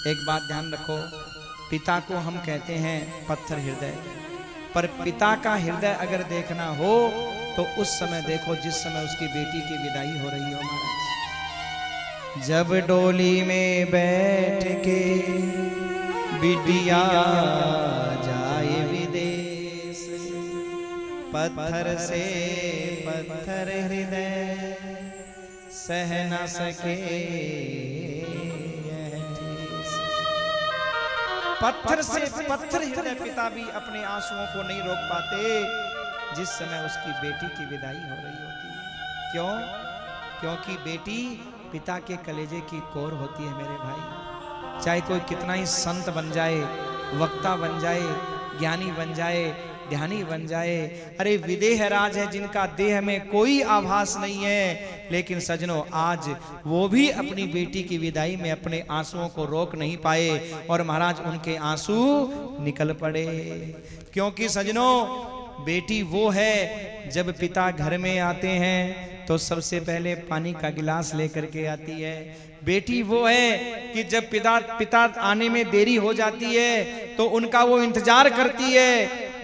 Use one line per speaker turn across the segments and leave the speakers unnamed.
एक बात ध्यान रखो, पिता को हम कहते हैं पत्थर हृदय, पर पिता का हृदय अगर देखना हो तो उस समय देखो जिस समय उसकी बेटी की विदाई हो रही हो महाराज। जब डोली में बैठ के बिटिया जाए विदेश, पत्थर से पत्थर हृदय सह न सके यह ठेस। पत्थर से पत्थर हृदय पिता भी अपने आंसुओं को नहीं रोक पाते जिस समय उसकी बेटी की विदाई हो रही होती है। क्यों? क्योंकि बेटी पिता के कलेजे की कोर होती है मेरे भाई। चाहे कोई कितना ही संत बन जाए, वक्ता बन जाए, ज्ञानी बन जाए, ध्यानी बन जाए, अरे विदेह राज है जिनका देह में कोई आभास नहीं है, लेकिन सजनों आज वो भी अपनी बेटी की विदाई में अपने आंसुओं को रोक नहीं पाए और महाराज उनके आंसू निकल पड़े। क्योंकि सजनों बेटी वो है जब पिता घर में आते हैं तो सबसे पहले पानी का गिलास लेकर के आती है। बेटी वो है कि जब पिता आने में देरी हो जाती है तो उनका वो इंतजार करती है,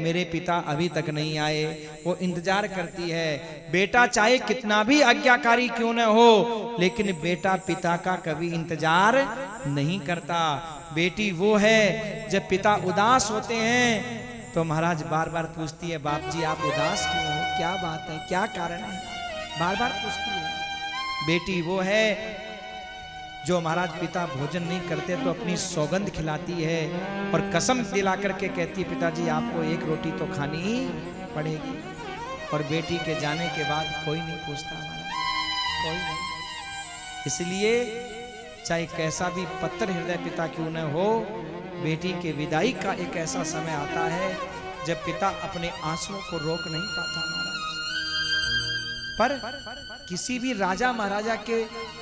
मेरे पिता अभी तक नहीं आए, वो इंतजार करती है। बेटा चाहे कितना भी आज्ञाकारी क्यों न हो, लेकिन बेटा पिता का कभी इंतजार नहीं करता। बेटी वो है जब पिता उदास होते हैं तो महाराज बार बार पूछती है, बाप जी आप उदास क्यों हो, क्या बात है, क्या कारण है, बार बार पूछती है। बेटी वो है जो महाराज पिता भोजन नहीं करते तो अपनी सौगंध खिलाती है और कसम दिला करके कहती है पिताजी आपको एक रोटी तो खानी ही पड़ेगी। और बेटी के जाने के बाद कोई नहीं पूछता महाराज, कोई नहीं। इसलिए चाहे कैसा भी पत्थर हृदय पिता क्यों न हो, बेटी के विदाई का एक ऐसा समय आता है जब पिता अपने आंसुओं को रोक नहीं पाता महाराज। पर किसी भी राजा महाराजा के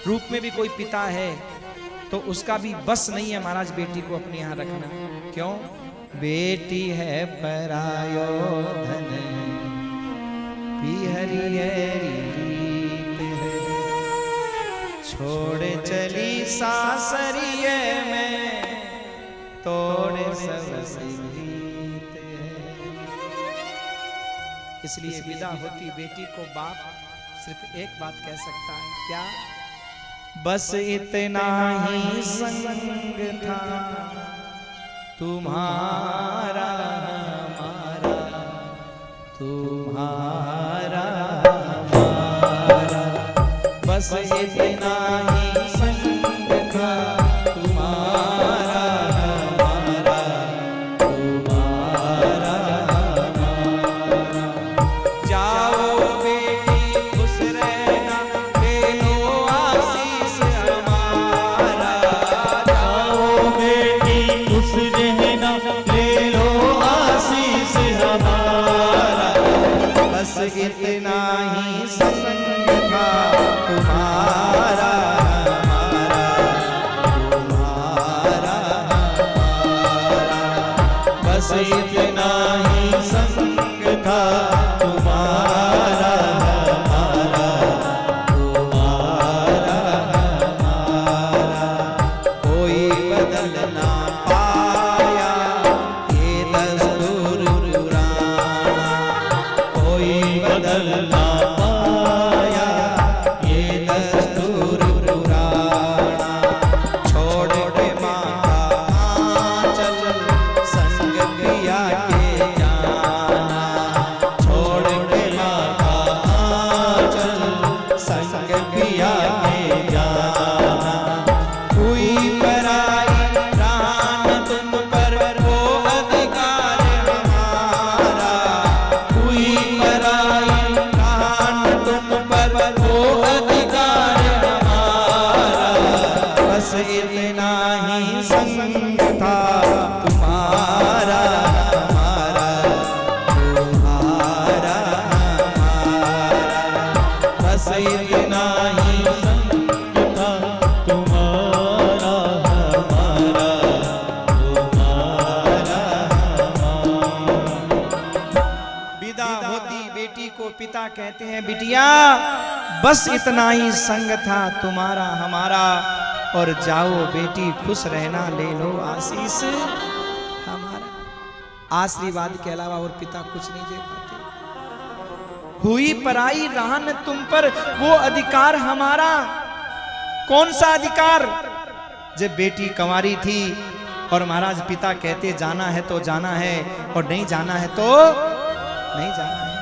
रूप में भी कोई पिता है तो उसका भी बस नहीं है महाराज बेटी को अपने यहाँ रखना। क्यों? बेटी है परायो धन पिहरिये रीत है, छोड़ चली सासरिये में तोड़े सब प्रीत है। इसलिए विदा होती बेटी को बाप सिर्फ एक बात कह सकता है, क्या? बस इतना ही संग था तुम्हारा हमारा, तुम्हारा हमारा, बस इतना ही संग था तुम्हारा हमारा, तुम्हारा हमारा। जाओ बेटी खुश रहना, ले लो आशीष हमारा, जाओ बेटी खुश रहना, ले लो आशीष हमारा। बस इतना ही संग था तुम्हारा हमारा, तुम्हारा हमारा, बस इतना ही संग था तुम्हारा हमारा, तुम्हारा हमारा। कोई बदल ना पाया ये दस्तूर पुराना, कोई बदल ना पाया ये दस्तूर पुराना। छोड़ के माँ का आंचल संग पिया के जाना, छोड़ के माँ का आंचल संग पिया के जाना। हुई पराई प्राण तुम पर वो अधिकार हमारा, हुई पराई प्राण तुम पर वो अधिकार हमारा। बस इतना ही संग था तुम्हारा हमारा, तुम्हारा हमारा, बस इतना ही संग था तुम्हारा हमारा, तुम्हारा हमारा। विदा होती बेटी को पिता कहते हैं, बिटिया बस इतना ही संग था तुम्हारा हमारा। और जाओ बेटी खुश रहना, ले लो आशीष हमारा। आशीर्वाद के अलावा और पिता कुछ नहीं दे पाते। हुई पराई रान तुम पर, वो अधिकार हमारा। कौन सा अधिकार? जब बेटी कंवारी थी और महाराज पिता कहते जाना है तो जाना है और नहीं जाना है तो नहीं जाना है।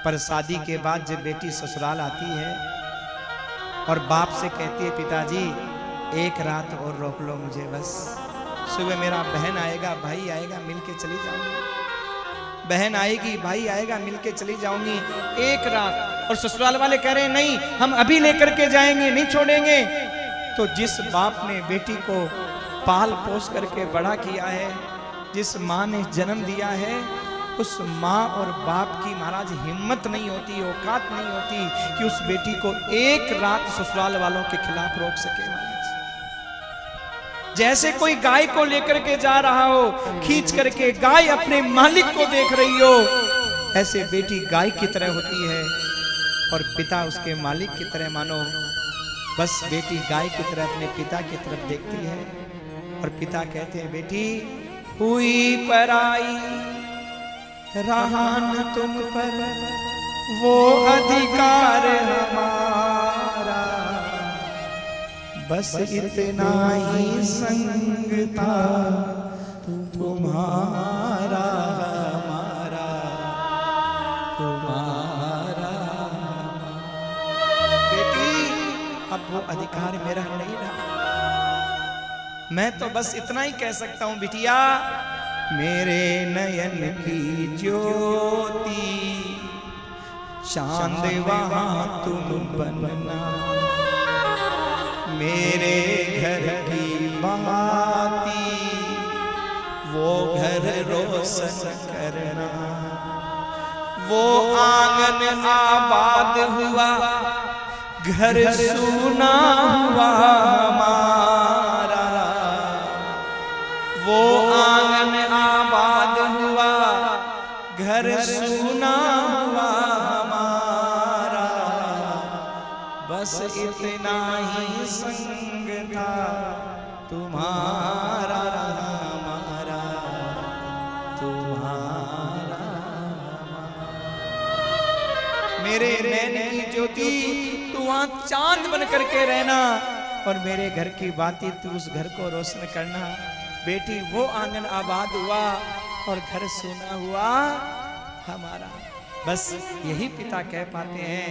पर शादी के बाद जब बेटी ससुराल आती है और बाप से कहती है पिताजी एक रात और रोक लो मुझे, बस सुबह मेरा बहन आएगा भाई आएगा मिलके चली जाऊंगी, बहन आएगी भाई आएगा मिलके चली जाऊंगी एक रात। और ससुराल वाले कह रहे हैं नहीं हम अभी लेकर के जाएंगे, नहीं छोड़ेंगे। तो जिस बाप ने बेटी को पाल पोस करके बड़ा किया है, जिस माँ ने जन्म दिया है, उस माँ और बाप की महाराज हिम्मत नहीं होती, औकात नहीं होती कि उस बेटी को एक रात ससुराल वालों के खिलाफ रोक सके महाराज। जैसे कोई गाय को लेकर के जा रहा हो, खींच करके गाय अपने मालिक को देख रही हो, ऐसे बेटी गाय की तरह होती है और पिता उसके मालिक की तरह। मानो बस बेटी गाय की तरह अपने पिता की तरफ देखती है और पिता कहते हैं बेटी हुई पराई रहान तुम पर, वो अधिकार हमारा, बस इतना ही संग था तुम्हारा हमारा, तुम्हारा। बेटी अब वो अधिकार मेरा नहीं रहा। मैं तो बस इतना ही कह सकता हूं बिटिया, मेरे नयन की ज्योति चांद वहां तुम बनना, मेरे घर की बाती वो घर रोशन करना, वो आंगन आबाद हुआ घर सूना हुआ हमारा, वो आंगन आबाद हुआ घर सूना हुआ हमारा, बस इतना ही संग था तुम्हारा हमारा, तुम्हारा। मेरे नैन की ज्योति तू वहां चांद बन करके रहना और मेरे घर की बातें तू उस घर को रोशन करना। बेटी वो आंगन आबाद हुआ और घर सोना हुआ हमारा। बस यही पिता कह पाते हैं